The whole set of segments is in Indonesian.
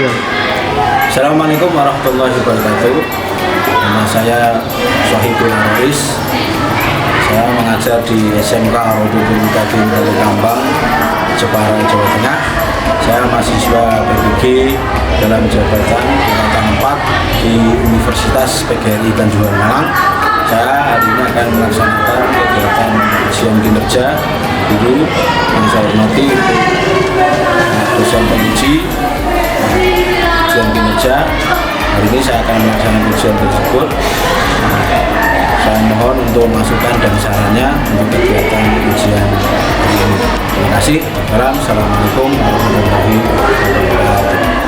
Assalamualaikum warahmatullahi wabarakatuh. Nama saya Sohibul Arois. Saya mengajar di SMK Arududin Kadin Kambang, Jepara, Jawa Tengah. Saya mahasiswa PBG dalam jabatan angkatan 4 di Universitas PGRI Tanjung Malang. Saya hari ini akan melaksanakan kegiatan ujian kinerja guru yang saya hormati dosen penguji ujian kinerja. Hari ini saya akan melaksanakan ujian tersebut. Saya mohon untuk masukan dan sarannya untuk kegiatan ujian hari ini. Terima kasih. Assalamualaikum warahmatullahi wabarakatuh.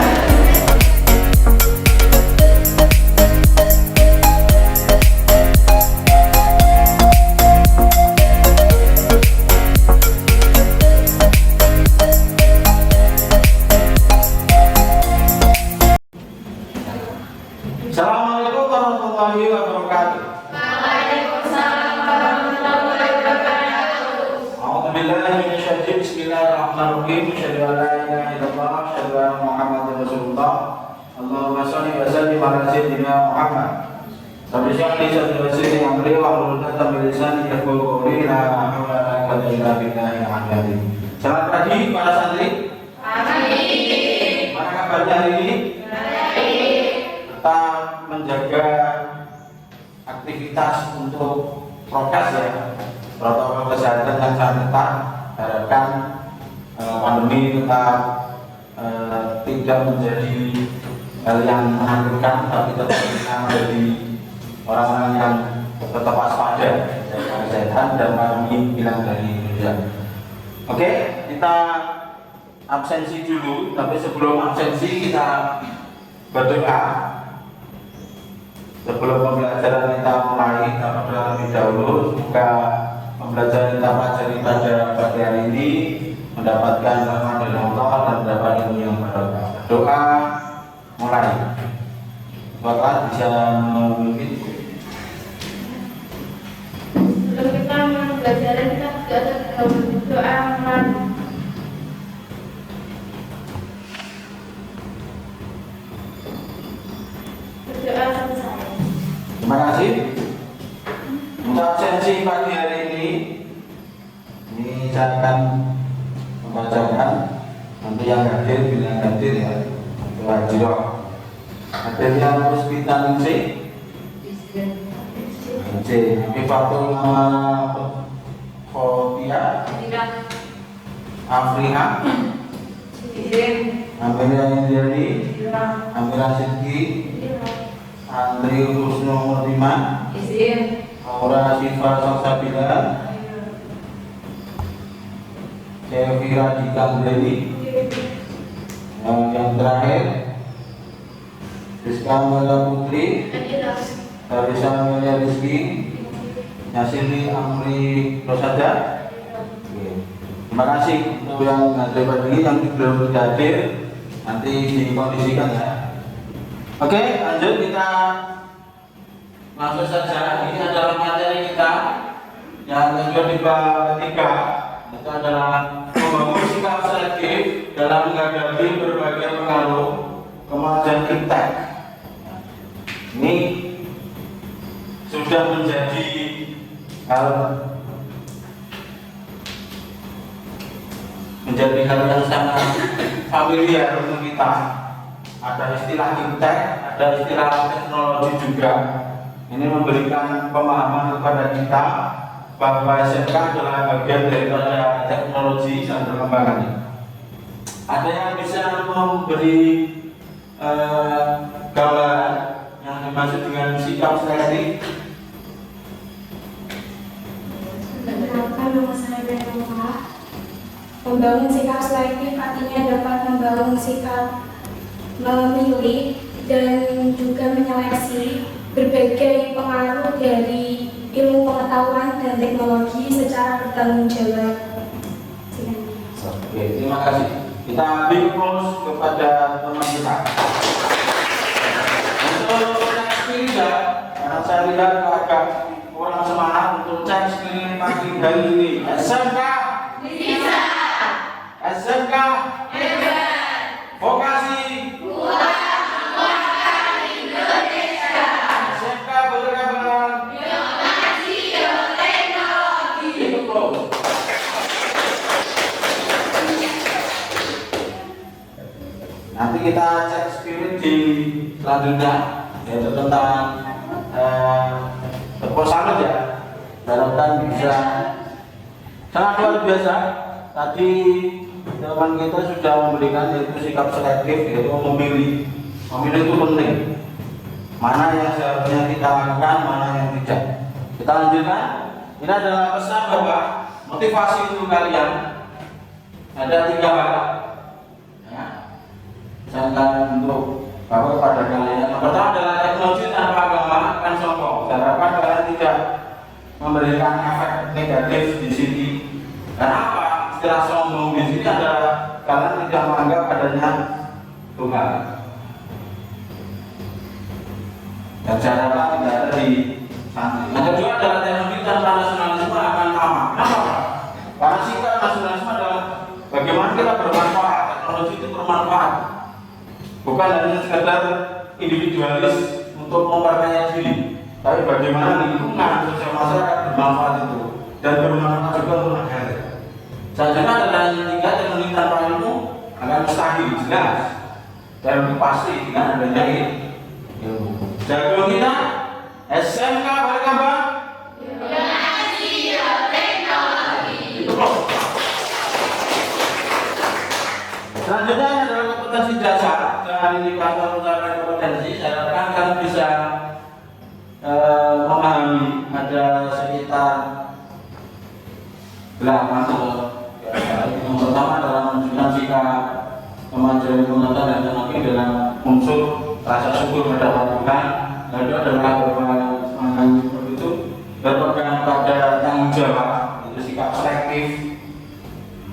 Assalamualaikum warahmatullahi wabarakatuh. Waalaikumsalam warahmatullahi wabarakatuh. A'udzubillahi minasyaitonir rajim. Bismillahirrahmanirrahim. Asyhadu an la ilaha illallah, asyhadu anna Muhammadar Rasulullah. Allahumma shalli wa sallim ala sayyidina Muhammad. Rabbi shrah li sadri wa yassir li amri wahlul 'uqdatam min lisani yafqahu qawli. La haula wa la quwwata illa billahi al-'aliyyil azim. Selamat pagi para santri. Pagi. Mana kabarnya hari ini? Tetap menjaga aktivitas untuk prokes ya, protokol kesehatan yang sangat ketat. Harapkan pandemi tetap tidak menjadi hal yang menakutkan, tapi tetap kita menjadi orang-orang yang tetap waspada jaga kesehatan dan pandemi hilang dari Indonesia. Oke, kita absensi dulu, tapi sebelum absensi kita berdoa. Sebelum pembelajaran kita mulai, kita berdoa terlebih dahulu. Semoga pembelajaran kita pelajari pada pagi hari ini mendapatkan rahmat dari Allah dan mendapat ilmu yang barokah. Doa mulai. Bapak bisa memimpin. Sebelum kita belajar kita juga doa berdoa selesai. Terima kasih. Untuk absensi pagi hari ini saya akan membacakan untuk yang hadir, bila hadir ya, untuk hadirah. Hadirnya Puspita Ningsih, Mifatul Khotia, Afriha, Amelia Indiani, Amira Sidki, Andri Husnu Murtima, Aura Sifa Salsabila, Sevira Dikandeli, yang terakhir Rizka Mela Putri, Tarisa Amelia Rizki, Nasiri Amri Rosada. Terima kasih untuk yang hadir pagi, yang belum hadir nanti dikondisikan ya. Oke, lanjut kita langsung saja. Ini adalah materi kita yang kedua di bab ketiga. Itu adalah membangun sikap selektif dalam menghadapi berbagai pengaruh kemajuan iptek. Ini sudah menjadi hal yang sangat familiar untuk kita. Ada istilah iptek, ada istilah teknologi juga. Ini memberikan pemahaman kepada kita bahwa SMK adalah bagian daripada teknologi dan perkembangannya. Ada yang bisa memberi gambaran yang dimaksud dengan sikap selektif? Perkenalkan, nama saya Benova. Membangun sikap selektif artinya dapat membangun sikap memilih dan juga menyeleksi berbagai pengaruh dari ilmu pengetahuan dan teknologi secara bertanggung jawab. Oke, terima kasih. Kita big applause kepada teman kita. Untuk cek screen ya, karena saya lihat agak kurang semangat untuk cek screen pagi hari ini. SMK Bisa. SMK Hebat. Vokasi Kuat. Nanti kita cek spirit di selanjutnya, yaitu tentang berposanat ya. Harapkan bisa sangat luar biasa. Tadi teman kita sudah memberikan yaitu sikap selektif, yaitu memilih. Memilih itu penting. Mana yang seharusnya kita lakukan, mana yang tidak. Kita lanjutkan. Ini adalah pesan bahwa motivasi untuk kalian ada 3 hal. Ya. Misalkan untuk bahwa pada kalian yang pertama adalah teknologi tanpa agama akan sombong. Harapkan kalian tidak memberikan efek negatif di sini. Karena apa? Istilah sombong di sini adalah kalian tidak menganggap adanya Tuhan. Dan cara tidak ada di sana. Yang kedua adalah teknologi tanpa nasionalisme akan lama. Kenapa? Karena sikap nasionalisme adalah bagaimana kita bermanfaat. Teknologi itu bermanfaat, bukan hanya sekedar individualis untuk memperkaya diri, tapi bagaimana lingkungan sosial masyarakat bermanfaat itu dan bermanfaat juga untuk negara. Selanjutnya adalah yang ketiga, teknologi tanpa ilmu akan mustahil, jelas. Dan itu pasti dengan adanya ilmu. Jago kita SMK Balikambang. Selanjutnya adalah kompetensi dasar. Dan ini kantor utama kompetensi. Saya harapkan kalian bisa memahami ada sekitar 8 yang pertama adalah menunjukkan sikap kemajuan penonton dan teknologi dalam unsur rasa syukur pada Tuhan. Lalu adalah semangat seperti itu berpegang pada tanggung jawab, itu sikap selektif.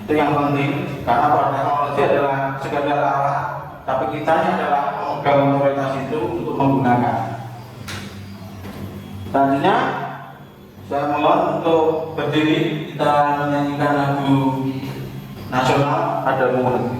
Itu yang penting, karena pada teknologi adalah sekadar alat, tapi kita adalah pemegang otoritas itu untuk menggunakan. Selanjutnya saya mohon untuk berdiri, kita menyanyikan lagu nasional Padamu Hati.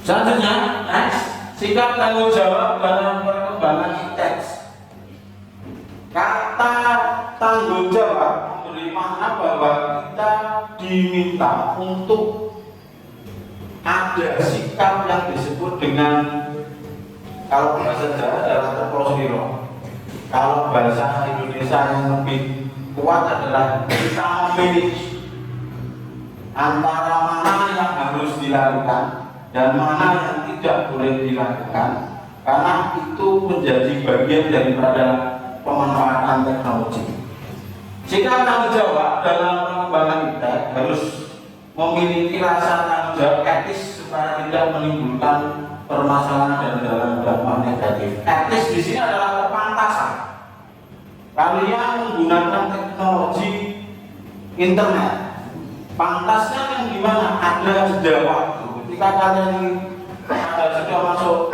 Selanjutnya, next, sikap tanggung jawab dalam perkembangan teks. Kata tanggung jawab memberi makna bahwa kita diminta untuk ada sikap yang disebut dengan, kalau bahasa Jawa adalah terposiro. Kalau bahasa Indonesia yang lebih kuat adalah kita memilih antara mana yang harus dilakukan dan mana yang tidak boleh dilakukan, karena itu menjadi bagian daripada pemanfaatan teknologi. Sikap tanggung jawab dalam pengembangan kita harus memiliki rasa tanggung jawab etis supaya tidak menimbulkan permasalahan dan dalam dampak negatif. Etis di sini adalah kepantasan. Kalian menggunakan teknologi internet, pantasnya yang gimana? Ada jeda waktu. Ketika kalian sudah masuk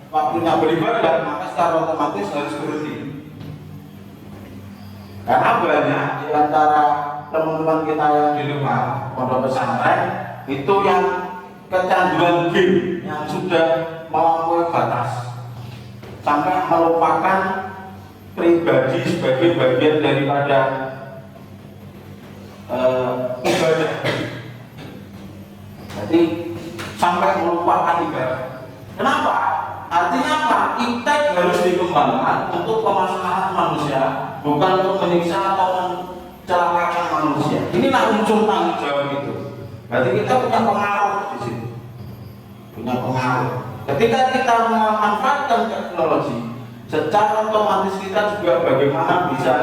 waktunya beribadah, maka secara otomatis harus berhenti. Karena banyak di antara teman-teman kita yang di luar pondok pesantren itu yang kecanduan game yang sudah melampaui batas sampai melupakan pribadi sebagai bagian daripada ibadah. Jadi sampai melupakan ibadah. Kenapa? Artinya apa? Iptek harus dikembangkan untuk kemaslahatan manusia, bukan untuk menyiksa atau mencelakakan manusia. Inilah unsur tanggung jawab itu. Berarti kita punya pengaruh di situ, punya pengaruh. Ketika kita memanfaatkan teknologi, secara otomatis kita juga bagaimana bisa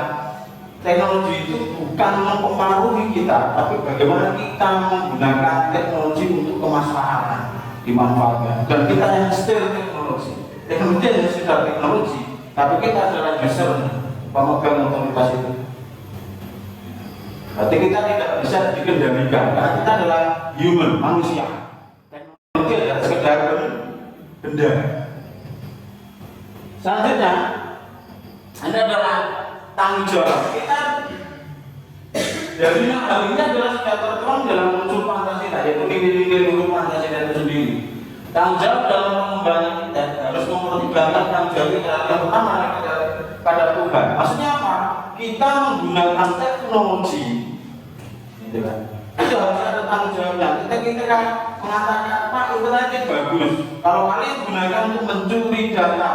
teknologi itu bukan mempengaruhi kita, tapi bagaimana kita menggunakan teknologi untuk kemaslahatan, dimanfaatkan. Dan kita yang setir teknologi yang sudah teknologi, tapi kita adalah user, pemegang otoritas itu. Berarti kita tidak bisa dikendalikan, karena kita adalah human, manusia. Teknologi adalah sekedar benda. Selanjutnya, ini adalah tanggung jawab kita. Dari hal ini adalah sudah tertuang dalam unsur Pancasila, yaitu nilai-nilai luhur Pancasila itu sendiri. Tanggung jawab dalam pengembangan kita harus mempertimbangkan tanggung jawab kita yang pertama pada Tuhan. Maksudnya apa? Kita menggunakan teknologi, gitu kan? Itu harus ada tanggung jawabnya. Kita mengatakan, Pak, internet bagus. Kalau kalian gunakan untuk mencuri data,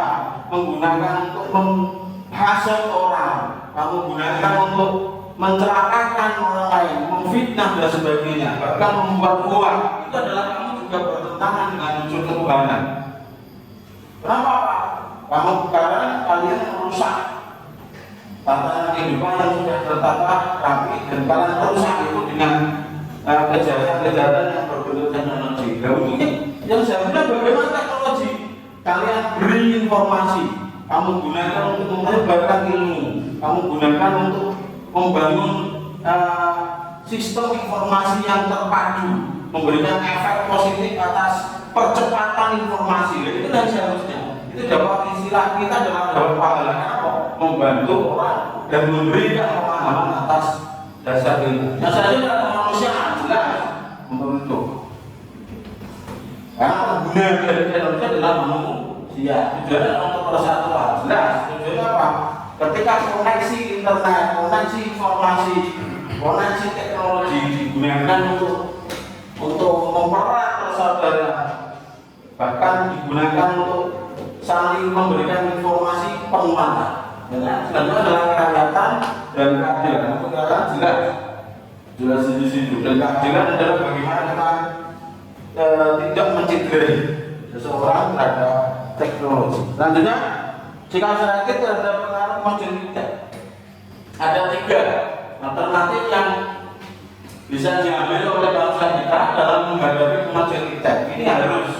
menggunakan untuk menghasut orang, kamu gunakan untuk mencelakakan orang lain, memfitnah dan sebagainya, bahkan membuat uang, itu adalah kamu juga bertentangan dengan unsur ketuhanan. Kenapa Pak? Kamu sekarang kalian merusak tatanan kehidupan yang sudah tertata rapi, dan kalian merusak itu dengan kejahatan-kejahatan yang berbentuk teknologi. Mungkin yang seharusnya bagaimana teknologi? Kalian beri informasi, kamu gunakan untuk menyebarkan ilmu, kamu gunakan untuk membangun sistem informasi yang terpadu, memberikan efek positif atas percepatan informasi. Itu yang seharusnya. Itu dapat istilah kita dalam pahala apa? Membantu orang dan memberikan pemahaman atas dasar ilmu. Yang seharusnya kemanusiaan jelas membentuk. Karena pengguna dari teknologi adalah manusia. Tujuannya untuk persatuan. Jelas. Tujuannya apa? Ketika koneksi internet, koneksi informasi, koneksi teknologi digunakan untuk mempererat persaudaraan, bahkan digunakan untuk saling memberikan informasi penguatan. Selanjutnya adalah kerakyatan dan keadilan. Keadilan jelas di situ. Dan keadilan adalah bagaimana kita tidak mencederai seseorang terhadap teknologi. Selanjutnya, sikap selektif terhadap pengaruh modalitas. Ada 3 alternatif yang bisa diambil oleh bangsa kita dalam menghadapi kemajuan kita. Ini harus.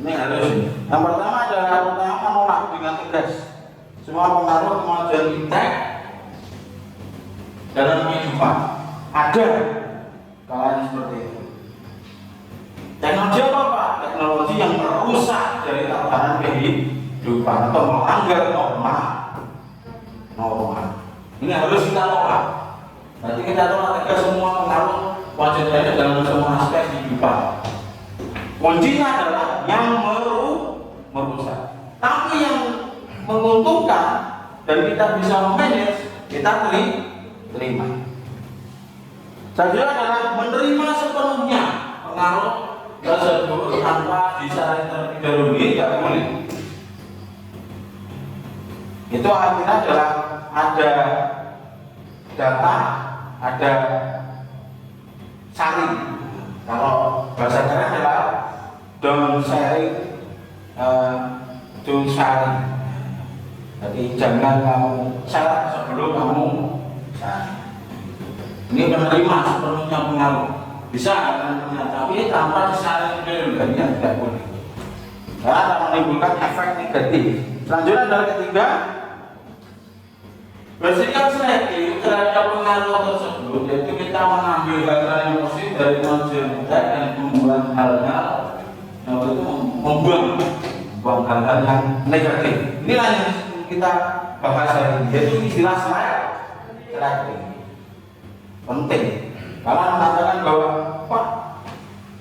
Yang pertama adalah menolak dengan tegas semua pengaruh kemajuan kita dalam kehidupan. Ada kalanya seperti itu. Teknologi apa Pak? Teknologi yang merusak dari tatanan kehidupan atau melanggar norma. Ini harus kita tolak. Berarti kita tolak tegas semua pengaruh wajib lainnya dalam semua aspek kehidupan. Kuncinya adalah yang merusak. Tapi yang menguntungkan dan kita bisa memanage, kita terima. Selanjutnya adalah menerima sepenuhnya pengaruh tersebut tanpa disaring terlebih dahulu. Tidak boleh. Itu akhirnya adalah ada data, ada saring. Kalau bahasa keren adalah don't sharing, don't sharing. Jadi jangan kamu share sebelum kamu share. Ini menerima sepenuhnya pengaruh. Bisa tapi tanpa disaring dulu, tidak boleh. Karena akan menimbulkan efek negatif. Selanjutnya adalah ketiga, bersikap selektif terhadap pengaruh tersebut, yaitu kita mengambil hal-hal yang positif dari kemajuan kita dan membuang hal-hal yang itu membuang hal-hal yang negatif. Inilah yang kita bahas hari ini, yaitu istilah selektif. Penting. Kalau mengatakan bahwa Pak,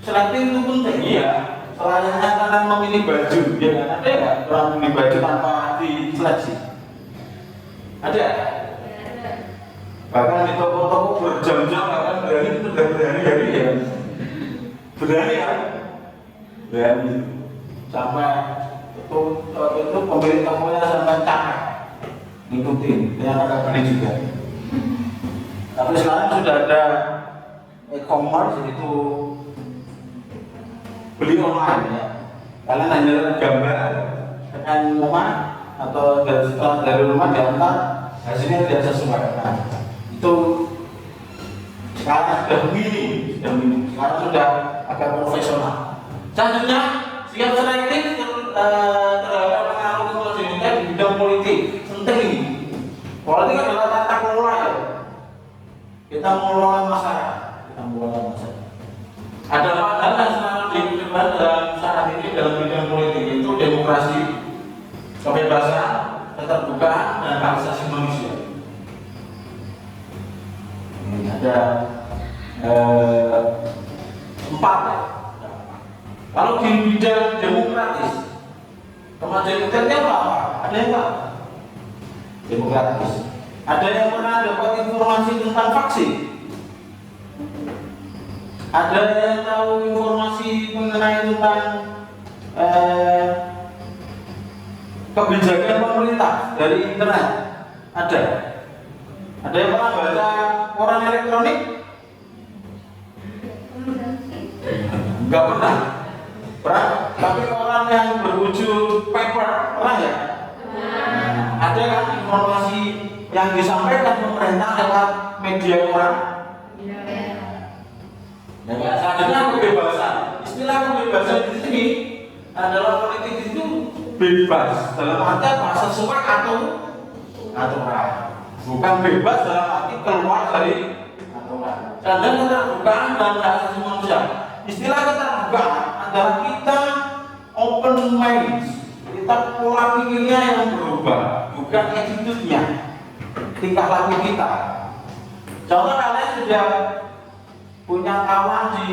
selektif itu penting, iya. Selayaknya kalian memilih baju, ya kan? Ada nggak orang memilih baju tanpa diseleksi? Ada. Bahkan di toko-toko berjam-jam akan berani ya. Berani sampai itu pemilik tokonya sampai capek ngikutin, ternyata nggak beli juga. Tapi sekarang sudah ada e-commerce, itu beli online ya. Kalian hanya gambar tekan rumah atau setelah dari rumah diantar, hasilnya tidak sesuai. Nah, itu sekarang sudah minim, sekarang sudah agak profesional. Selanjutnya, sikap selektif terhadap pengaruh kepolisian di bidang politik. Penting ini. Politik adalah tata kelola ya. Kita mengelola masyarakat. Ada hal yang selalu diperlukan dalam saat ini dalam bidang politik, itu demokrasi, kebebasan, keterbukaan, dan hak asasi manusia. Ini ada 4 ya. Kalau di bidang demokratis, kemajuan internetnya apa? Ada yang apa? Demokratis. Ada yang pernah dapat informasi tentang vaksin? Ada yang tahu informasi mengenai tentang kebijakan pemerintah dari internet? Ada. Ada yang pernah baca koran elektronik? Enggak pernah. Pernah? Tapi koran yang berwujud paper pernah ya? Ada kan informasi yang disampaikan pemerintah lewat media koran? Ya, selanjutnya kebebasan. Istilah kebebasan di sini adalah politik itu bebas dalam arti apa? Sesuai aturan. Bukan bebas dalam arti keluar dari aturan. Dan keterbukaan dan hak asasi manusia. Istilah keterbukaan adalah kita open mind, kita pola pikirnya yang berubah, bukan attitude-nya, tingkah laku kita. Contoh, kalian sudah punya kawan di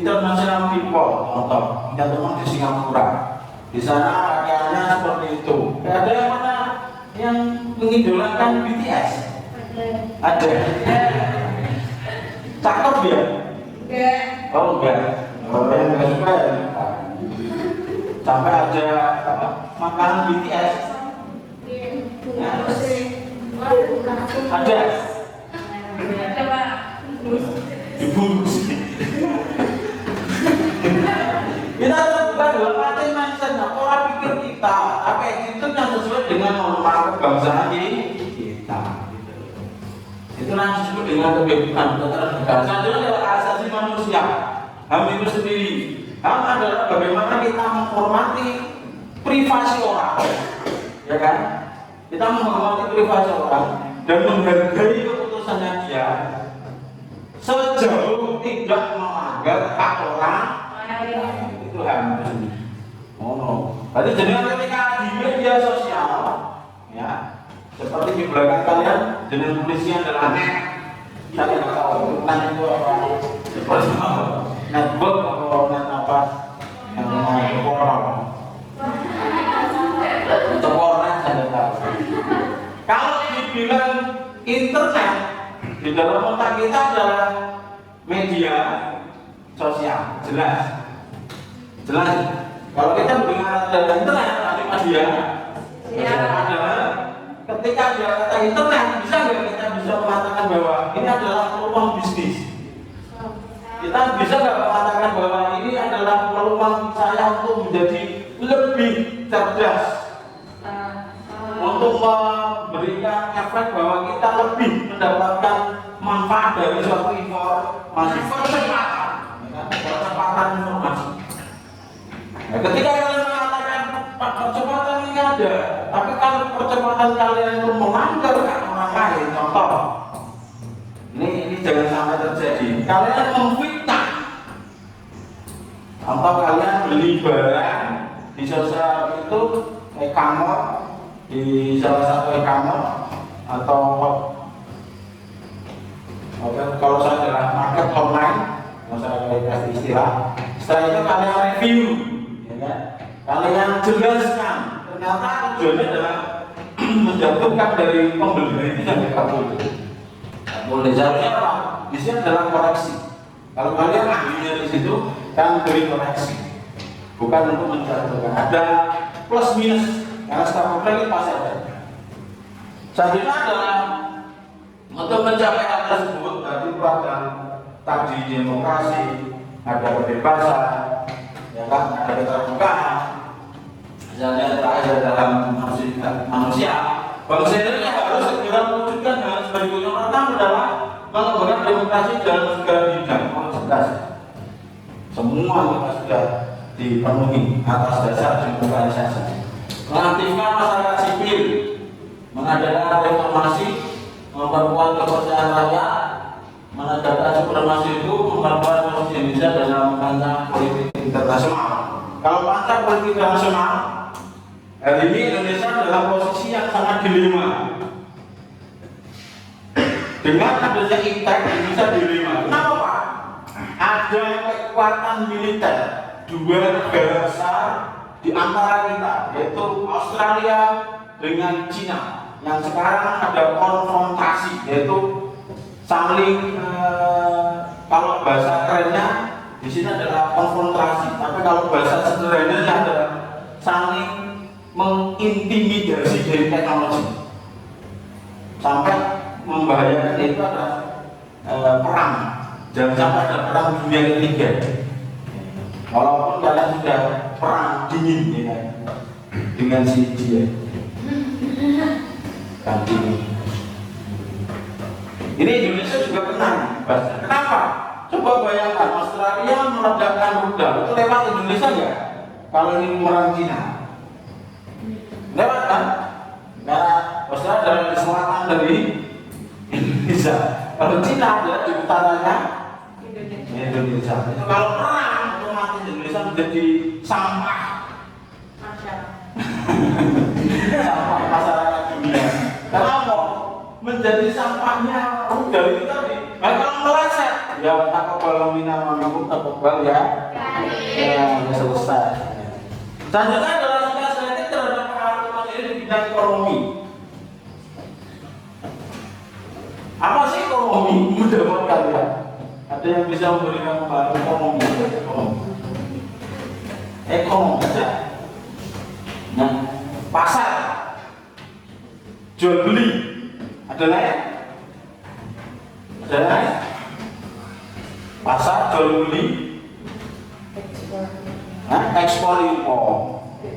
International People, contoh, punya teman di Singapura. Di sana pakaiannya seperti itu. Ada yang mana yang mengidolakan BTS? Ada. Cakep dia? Enggak. Oh enggak. Oh yang enggak suka ya. Sampai ada makanan BTS. Ada. Dibungkus. Kita terbuka dalam arti mindset, pola pikir kita, apa itu yang sesuai dengan norma kebangsaan kita. Itu yang disebut dengan kebebasan keterbukaan. Selanjutnya adalah hak asasi manusia. HAM itu sendiri. HAM adalah bagaimana kita menghormati privasi orang, ya kan? Kita menghormati privasi orang dan menghargai keputusannya dia, sejauh tidak melanggar hak orang. Itu HAM itu sendiri. Oh no. Berarti jenengan ketika di media sosial, ya, seperti di belakang kalian, dengan tulisnya adalah net. Saya nggak tahu net itu apa. Seperti apa? Network atau net apa? Yang orang. Cokoran saya tahu. Kalau dibilang internet, di dalam otak kita adalah media sosial, jelas. Kalau kita mendengar ada internet, ada media, adalah ketika ada kata internet, bisa nggak kita bisa mengatakan bahwa ini adalah peluang bisnis? Kita bisa nggak mengatakan bahwa ini adalah peluang saya untuk menjadi lebih cerdas, untuk memberikan efek bahwa kita lebih mendapatkan manfaat dari suatu informasi, percepatan informasi. Nah, ketika kalian mengatakan percepatan ini ada, tapi kalau percepatan kalian itu melanggar hak orang lain, contoh, ini jangan sampai terjadi. Kalian memfitnah, contoh kalian beli barang di sosial itu e-commerce, di salah satu e-commerce atau kalau saya adalah market online, kalau saya kasih istilah, setelah itu kalian review, ya kan? Kalian jelaskan, ternyata tujuannya adalah menjatuhkan dari pembeli itu sampai kabur. Boleh seharusnya apa? Di sini adalah koreksi. Kalau kalian belinya di situ, kan beri koreksi, bukan untuk menjatuhkan. Ada plus minus karena skala itu pasti ada. Selanjutnya adalah untuk mencapai hal tersebut tadi pada tadi demokrasi, ada kebebasan, ya kan, ada keterbukaan. Misalnya terakhir dalam manusia, bangsa ini harus segera mewujudkan hal berikutnya. Pertama adalah mengembangkan demokrasi dalam segala bidang. Jelas, semua kita sudah dipenuhi atas dasar demokratisasi. Mengaktifkan masyarakat sipil, mengadakan reformasi, memperkuat kepercayaan rakyat, menegakkan supremasi itu, memperkuat posisi Indonesia dalam kancah politik internasional. Kalau kancah politik internasional, hari ini Indonesia dalam posisi yang sangat dilema. Dengan adanya IPTEK, Indonesia dilema. Kenapa Pak? Ada kekuatan militer dua negara besar di antara kita, yaitu Australia dengan Cina, yang sekarang ada konfrontasi, yaitu saling kalau bahasa kerennya di sini adalah konfrontasi, tapi kalau bahasa sederhananya adalah saling mengintimidasi dari teknologi sampai membahayakan. Itu adalah perang, jangan sampai ada perang dunia ketiga. Walaupun kalian sudah perang dingin ya, dengan si dia kan dingin. Ini Indonesia juga kena. Kenapa? Coba bayangkan Australia meledakkan rudal, itu lewat Indonesia nggak? Kalau ini menyerang Cina, lewat kan? Karena Australia dari selatan dari Indonesia. Kalau Cina ada di utaranya Indonesia. Itu kalau perang otomatis Indonesia menjadi sampah. Sampah masyarakat dunia. Kenapa? Menjadi sampahnya rudal itu tadi. Nah, kalau meleset, ya takobal minna minkum takobal ya. Ya, selesai. Selanjutnya adalah selektif terhadap pengaruh materi di bidang ekonomi. Apa sih ekonomi? Mudah banget kalian. Ada yang bisa memberikan pengaruh ekonomi? Ekonomi saja. Nah, pasar, jual beli, ada lain? Ada lain? Pasar, jual beli, ekspor impor.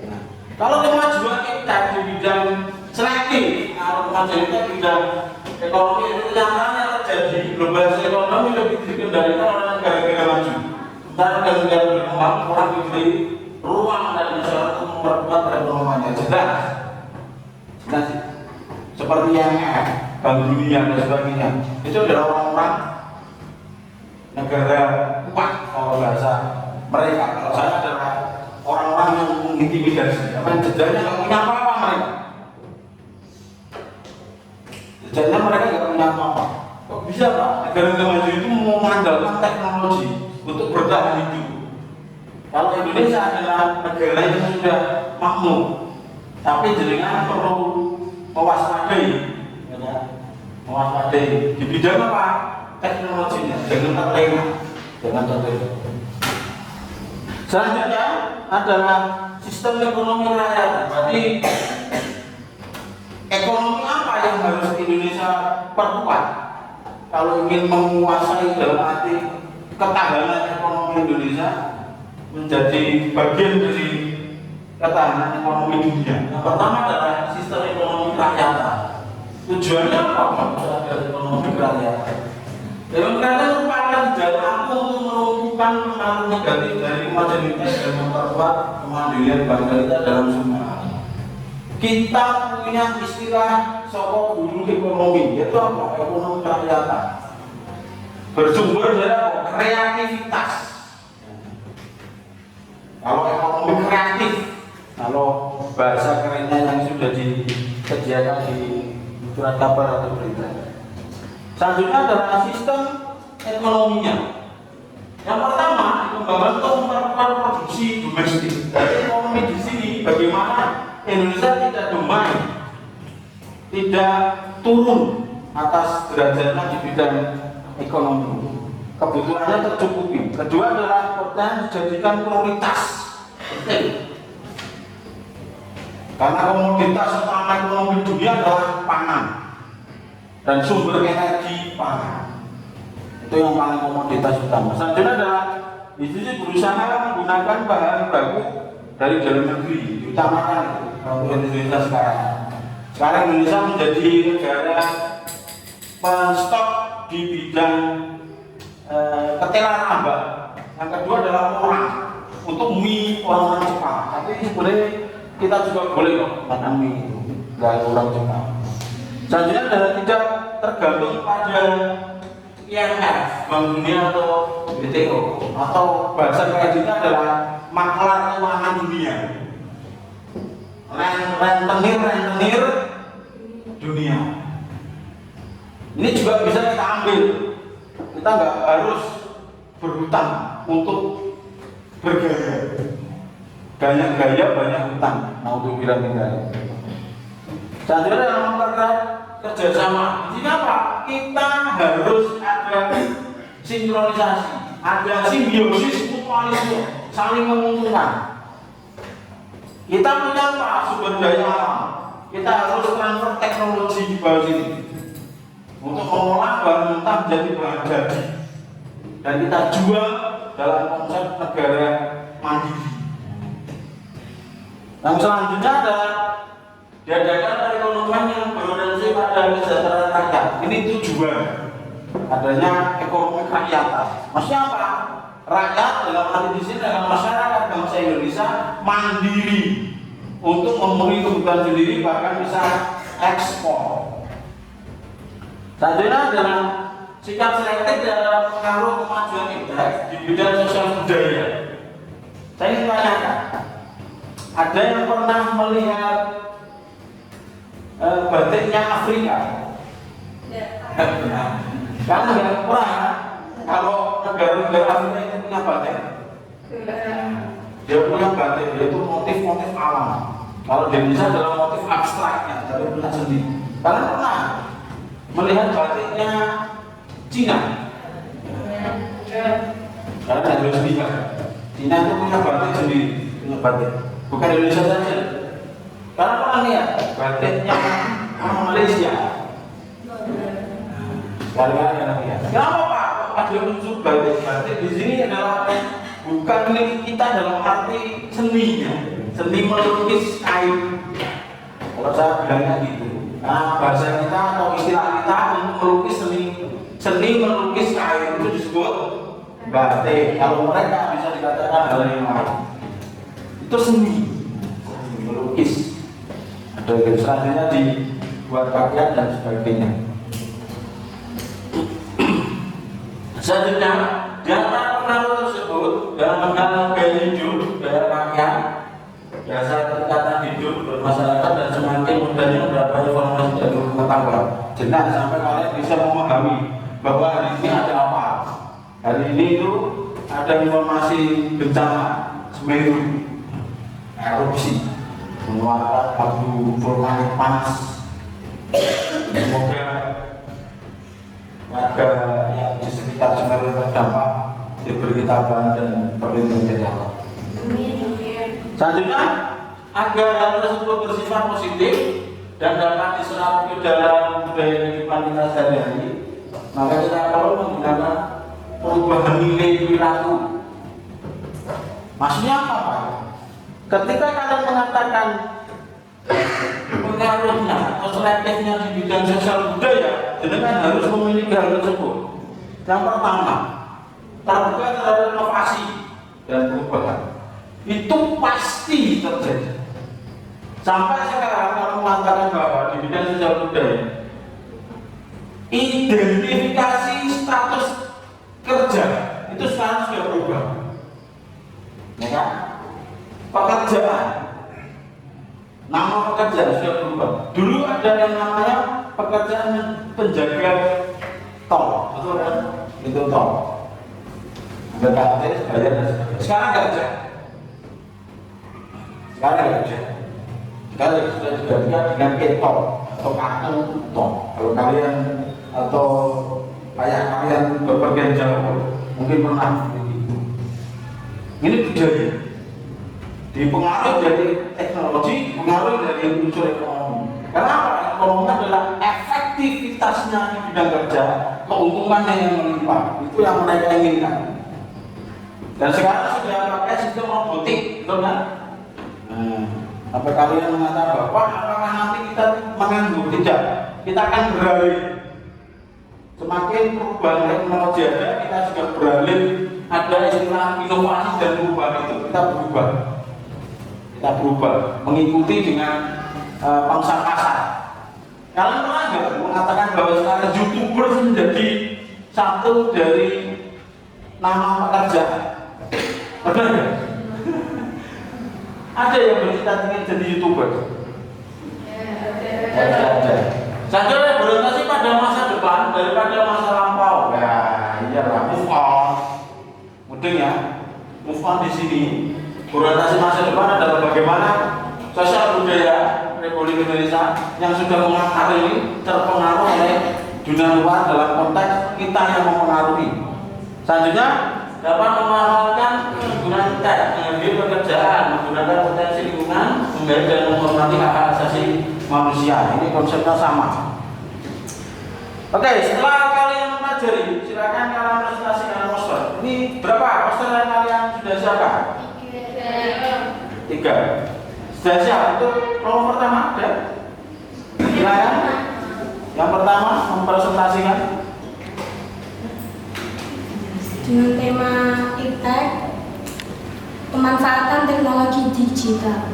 Nah, kalau kemajuan kita di bidang selektif, kalau kemajuan kita di bidang ekonomi itu yang terjadi globalisasi ekonomi lebih dikendalikan oleh negara-negara maju. Dan negara-negara berkembang kurang diberi ruang dari masyarakat untuk memperkuat perekonomiannya. Jelas, seperti yang Bank Dunia dan sebagainya. Itu adalah orang-orang negara kuat kalau bahasa mereka. Kalau saya adalah orang-orang yang mengintimidasi. Apa jejaknya nggak punya apa-apa mereka. Jejaknya mereka nggak punya apa-apa. Kok bisa Pak? Negara-negara maju itu mengandalkan teknologi untuk bertahan hidup. Kalau Indonesia adalah negara yang sudah makmur, tapi jenengan perlu mewaspadai, di bidang apa? Teknologinya, jangan terlena, jangan terlena. Selanjutnya adalah sistem ekonomi rakyat. Berarti ekonomi apa yang harus Indonesia perkuat kalau ingin menguasai dalam arti ketahanan ekonomi Indonesia menjadi bagian dari ketahanan ekonomi dunia. Yang pertama adalah sistem ekonomi rakyat. Tujuannya apa? Ekonomi rakyat. Demokrasi merupakan jalan ampuh untuk melumpuhkan pengaruh negatif dari modernitas dan memperkuat kemandirian bangsa kita dalam semua hal. Kita punya istilah sokok guru ekonomi, yaitu apa? Ekonomi kerakyatan. Bersumber dari kreativitas. Kalau ekonomi kreatif, kalau bahasa kerennya yang sudah disediakan di surat kabar atau berita. Selanjutnya adalah sistem ekonominya. Yang pertama, dikembangkan untuk memperkuat produksi domestik. Jadi ekonomi di sini bagaimana Indonesia tidak domain, tidak turun atas derajatnya di bidang ekonomi. Kebutuhannya tercukupi. Kedua adalah pertanian dijadikan prioritas penting. Karena komoditas utama ekonomi dunia adalah pangan dan sumber energi pangan. Itu yang paling komoditas utama. Selanjutnya adalah institusi berusaha menggunakan bahan baku dari dalam negeri, diutamakan untuk Indonesia sekarang. Sekarang Indonesia menjadi negara penstok di bidang ketela tambak. Yang kedua adalah orang untuk mie orang Jepang. Tapi sebenarnya kita juga boleh kok tanam mie itu, nggak orang Jepang. Selanjutnya adalah tidak tergantung pada IMF, Bank Dunia atau WTO, atau bahasa kreditnya adalah maklar keuangan dunia. Rentenir dunia. Ini juga bisa kita ambil. Kita nggak harus berhutang untuk bergaya. Gaya banyak hutang. Mau untuk bilang-bilang. Selanjutnya dalam mempererat kerjasama. Ini apa? Kita harus ada sinkronisasi, ada simbiosis mutualisme, saling menguntungkan. Kita punya apa? Sumber daya alam. Kita harus transfer teknologi di bawah sini untuk mengolah bahan mentah menjadi bahan jadi, dan kita jual dalam konsep negara mandiri. Yang selanjutnya adalah diadakan perekonomian yang berorientasi pada kesejahteraan rakyat. Ini tujuan adanya ekonomi kerakyatan. Maksudnya apa? Rakyat dalam arti di sini adalah masyarakat bangsa Indonesia mandiri untuk memenuhi kebutuhan sendiri, bahkan bisa ekspor. Selanjutnya adalah sikap selektif dalam pengaruh kemajuan indeks di bidang sosial budaya. Saya ingin tanyakan, ada yang pernah melihat batiknya Afrika? Karena nggak pernah. Kalau negara-negara Afrika itu punya batik, dia punya batik, yaitu motif-motif alam. Kalau di Indonesia adalah motif abstraknya, tapi punya seni. Kalian pernah melihat batiknya Cina? Karena harus lihat. Cina itu punya batik sendiri, punya batik. Bukan Indonesia saja. Kalian pernah lihat batiknya Malaysia? Kalian yang lihat. Kenapa Pak? Ada unsur batik di sini adalah bukan milik kita dalam arti seninya, seni melukis kain. Kalau saya bilangnya gitu, nah bahasa kita atau istilah kita untuk melukis seni melukis kain itu disebut batik. Kalau mereka bisa dikatakan hal yang lain, itu seni melukis. Ada selanjutnya dibuat pakaian dan sebagainya. Selanjutnya, di antara pengaruh tersebut dalam hal gaya hidup, gaya pakaian, dasar kenikmatan hidup bermasyarakat dan semakin mudahnya mendapat informasi dari pengetahuan. Jelas sampai kalian bisa memahami bahwa hari ini ada apa. Hari ini itu ada informasi bencana Semeru, erupsi, mengeluarkan abu vulkanik panas. Semoga warga yang di sekitar Semeru terdampak diberi ketabahan dan perlindungan dari Allah. Selanjutnya, agar hal tersebut bersifat positif dan dapat diserap ke dalam budaya kehidupan kita sehari-hari, maka kita perlu menggunakan perubahan nilai perilaku. Maksudnya apa Pak? Ketika kalian mengatakan pengaruhnya atau selektifnya di bidang sosial budaya, dengan harus memiliki hal tersebut. Yang pertama, terbuka terhadap inovasi dan perubahan. Itu pasti terjadi. Sampai sekarang kalau mengatakan bahwa di bidang sosial budaya, identifikasi status kerja itu sekarang sudah berubah. Ya kan? Pekerjaan, nama pekerjaan sudah berubah. Dulu ada yang namanya pekerjaan penjaga tol, betul kan? Itu tol. BKT, bayar dan sebagainya. Sekarang nggak ada. Sekarang nggak ada. Sekarang sudah digantikan dengan e-tol atau kartu tol. Kalau kalian atau kayak kalian bepergian jauh, mungkin pernah. Ini budaya. dipengaruhi dari teknologi, dipengaruhi dari unsur ekonomi. Karena apa? Ekonomi adalah efektivitasnya di bidang kerja, keuntungannya yang melimpah. Itu yang mereka inginkan. Dan sekarang sudah pakai sistem robotik, betul kan? Sampai kalian mengatakan bahwa apakah nanti kita menganggur? Tidak, kita akan beralih. Semakin perubahan teknologi ada, kita juga beralih. Ada istilah inovasi dan perubahan itu kita berubah, mengikuti dengan pangsa pasar. Kalian pernah nggak mengatakan bahwa sekarang YouTuber menjadi satu dari nama pekerjaan? Benar nggak? Ada yang bercita-cita ingin jadi YouTuber? Ada. Saya berorientasi pada masa depan daripada masa lampau. Ya, iyalah, move on. Mudeng ya, move on di sini. Orientasi masa depan adalah bagaimana sosial budaya Republik Indonesia yang sudah mengakhiri terpengaruh oleh dunia luar dalam konteks kita yang mempengaruhi. Selanjutnya dapat memanfaatkan penggunaan teknologi pekerjaan, menggunakan potensi lingkungan, menghargai dan menghormati hak asasi manusia. Ini konsepnya sama. Oke, setelah kalian mempelajari, silakan kalian presentasikan poster. Ini berapa poster yang kalian sudah siapkan? 3. Sudah siap? Itu kelompok pertama ada? Silakan. Yang pertama mempresentasikan dengan tema iptek, pemanfaatan teknologi digital.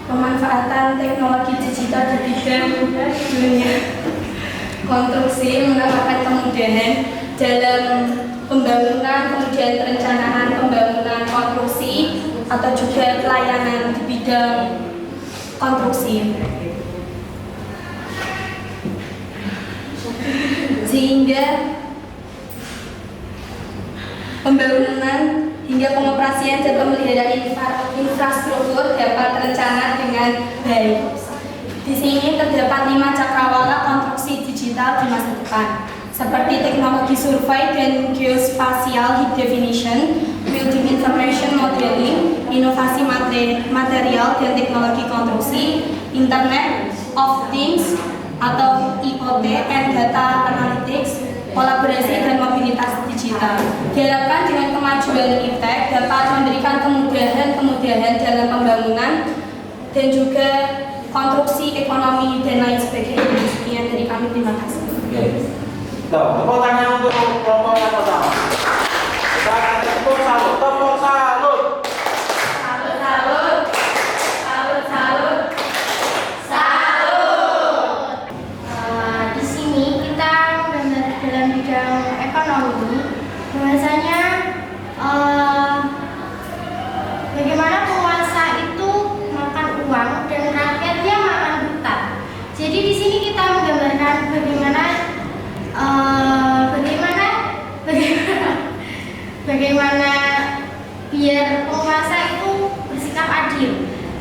Pemanfaatan teknologi digital di bidang dunia konstruksi menawarkan kemudahan dalam pembangunan, kemudian perencanaan pembangunan konstruksi atau juga pelayanan di bidang konstruksi. Sehingga pembangunan hingga pengoperasian dan pemeliharaan infrastruktur dapat terencana dengan baik. Di sini terdapat 5 cakrawala konstruksi digital di masa depan, seperti teknologi survei dan geospatial heat definition, building information modeling, inovasi material dan teknologi konstruksi, Internet of Things atau IoT and data analytics, kolaborasi dan mobilitas digital. Diharapkan dengan kemajuan iptek dapat memberikan kemudahan dalam pembangunan dan juga konstruksi ekonomi dan lain sebagainya. Sekian dari kami, terima kasih. Oke. Tepuk tangan untuk kelompok yang pertama. Kita akan tepuk salut. Di sini kita benar dalam bidang ekonomi, bahwasanya bagaimana penguasa itu makan uang dan rakyatnya makan hutang. Jadi di sini kita menggambarkan bagaimana biar penguasa itu bersikap adil.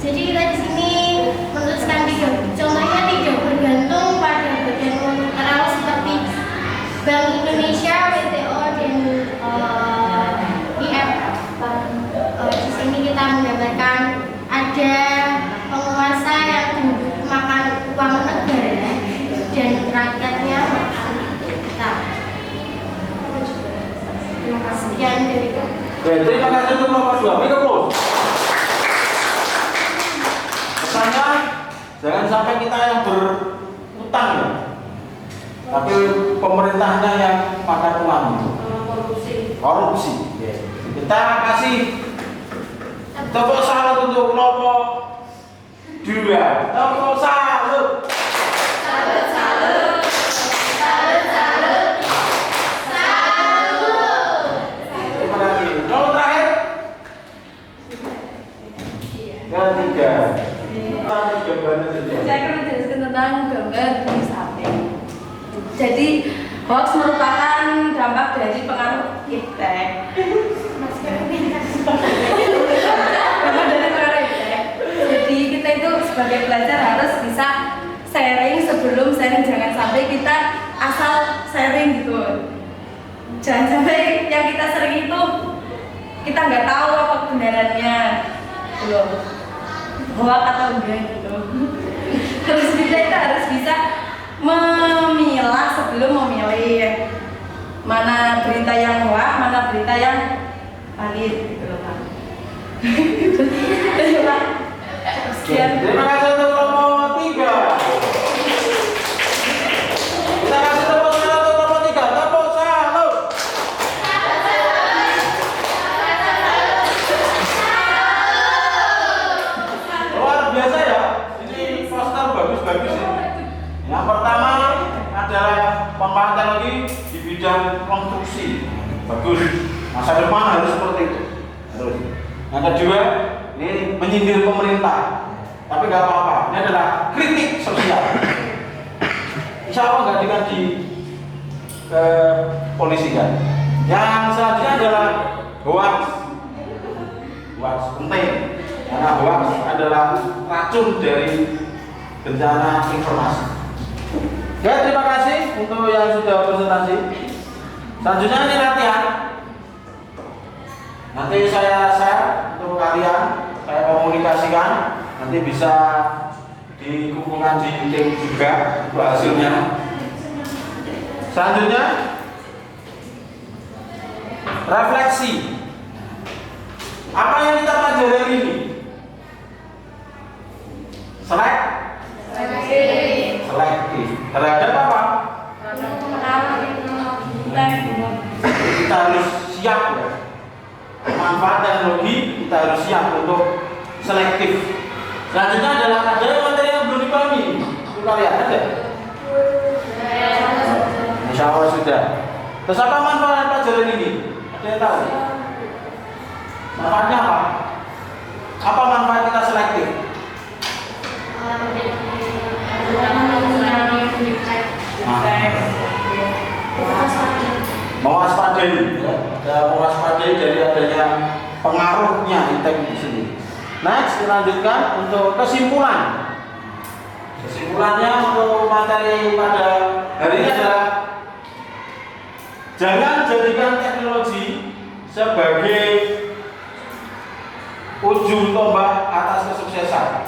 Jadi kita di sini menuliskan 3, contohnya 3 bergantung pada badan multilateral seperti Bank Indonesia, WTO dan IMF. Di sini kita menggambarkan ada penguasa yang makan uang negara dan rakyatnya makan hutang. Terima kasih. Sekian dari kami. Terima kasih untuk kelompok 2. Mikrofon. Pesannya jangan sampai kita yang berutang ya, tapi pemerintahnya yang makan uang itu. Korupsi. Kita kasih tepuk salut untuk kelompok 2. Tepuk salut. Terima kasih. Kelompok terakhir. Ketiga. Saya akan menjelaskan tentang gambar bumi sate. Jadi hoax merupakan dampak dari pengaruh iptek. Dampak dari pengaruh iptek. Jadi kita itu sebagai pelajar harus bisa sharing sebelum sharing, jangan sampai kita asal sharing gitu. Jangan sampai yang kita sering itu kita nggak tahu apa kebenarannya belum hoax atau enggak gitu. Terus kita itu harus bisa memilah sebelum memilih mana berita yang hoax, mana berita yang valid gitu loh Pak. Terima kasih. Sekian. Terima kasih untuk kelompok 3. Kita kasih tepuk tangan untuk kelompok 3. Tepuk satu. Luar biasa ya. Ini poster bagus-bagus ini. Yang pertama adalah pembahasan lagi di bidang konstruksi. Bagus. Masa depan harus seperti itu. Terus. Yang kedua, ini menyindir pemerintah. Tapi nggak apa-apa. Ini adalah kritik sosial. Insya Allah nggak dikaji ke polisi kan. Yang selanjutnya adalah hoax. Hoax penting. Karena hoax adalah racun dari bencana informasi. Ya, terima kasih untuk yang sudah presentasi. Selanjutnya ini latihan. Nanti saya share untuk kalian, saya komunikasikan, nanti bisa dikumpulkan di tim juga untuk hasilnya. Selanjutnya refleksi. Apa yang kita pelajari hari ini? Selektif. Terhadap apa? Kita harus siap ya. Manfaat teknologi kita harus siap untuk selektif. Selanjutnya adalah ada materi yang belum dipahami. Itu kalian ada? Insya Allah sudah. Terus apa manfaat pelajaran ini? Ada yang tahu? Manfaatnya apa? Apa manfaat kita selektif? Mewaspadai, ya, mewaspadai dari adanya pengaruhnya item di sini. Next, dilanjutkan untuk kesimpulan. Kesimpulannya untuk materi pada hari ini adalah jangan jadikan teknologi sebagai ujung tombak atas kesuksesan.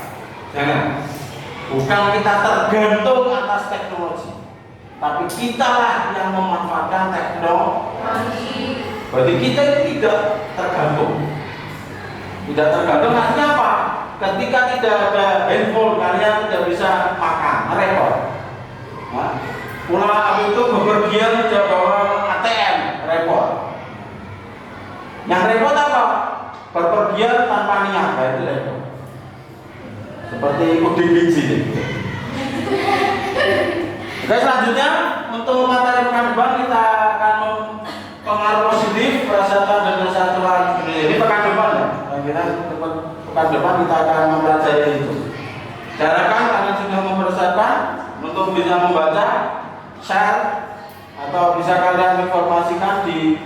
Jangan. Bukan kita tergantung atas teknologi, tapi kitalah yang memanfaatkan teknologi. Berarti kita ini tidak tergantung. Tidak tergantung artinya apa? Ketika tidak ada handphone, kalian tidak bisa makan, repot. Nah, pulang itu bepergian tidak bawa ATM, repot. Yang repot apa? Berpergian tanpa niat, itu repot. Seperti puding biji. Oke, selanjutnya untuk materi pekan depan kita akan pengaruh positif perasaan dan kesatuan. Ini pekan depan ya. Pekan depan kita akan mempelajari itu. Carakan kalian sudah mempersiapkan untuk bisa membaca, share, atau bisa kalian informasikan di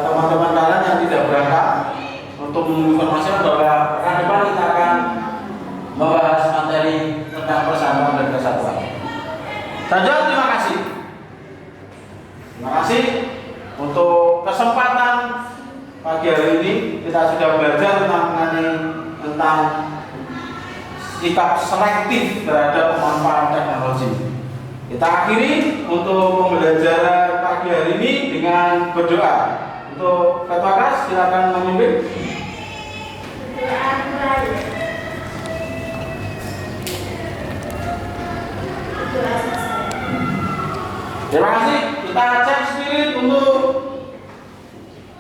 teman-teman kalian yang tidak berangkat untuk menginformasikan bahwa pekan depan kita akan membahas materi tentang persatuan dan kesatuan. Saja, terima kasih. Terima kasih untuk kesempatan pagi hari ini. Kita sudah belajar tentang sikap selektif terhadap pemanfaatan teknologi. Kita akhiri untuk pembelajaran pagi hari ini dengan berdoa. Untuk Ketua Kelas silakan memimpin. Terima kasih. Kita cek spirit untuk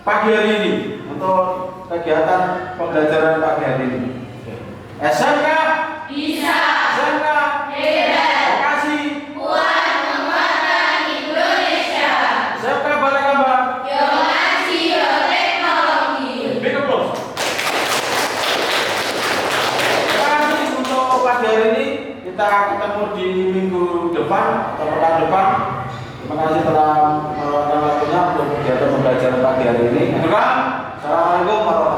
pagi hari ini, untuk kegiatan pembelajaran pagi hari ini. SMK bisa, SMK hebat, Bekasi kuat menguatkan Indonesia, SMK Balai Kambang inovasi bioteknologi. Big applause. Terima kasih untuk pagi hari ini. Kita ketemu di minggu depan atau pekan depan. Terima kasih telah meluangkan waktunya untuk kegiatan pembelajaran pagi hari ini. Assalamualaikum warahmatullahi wabarakatuh.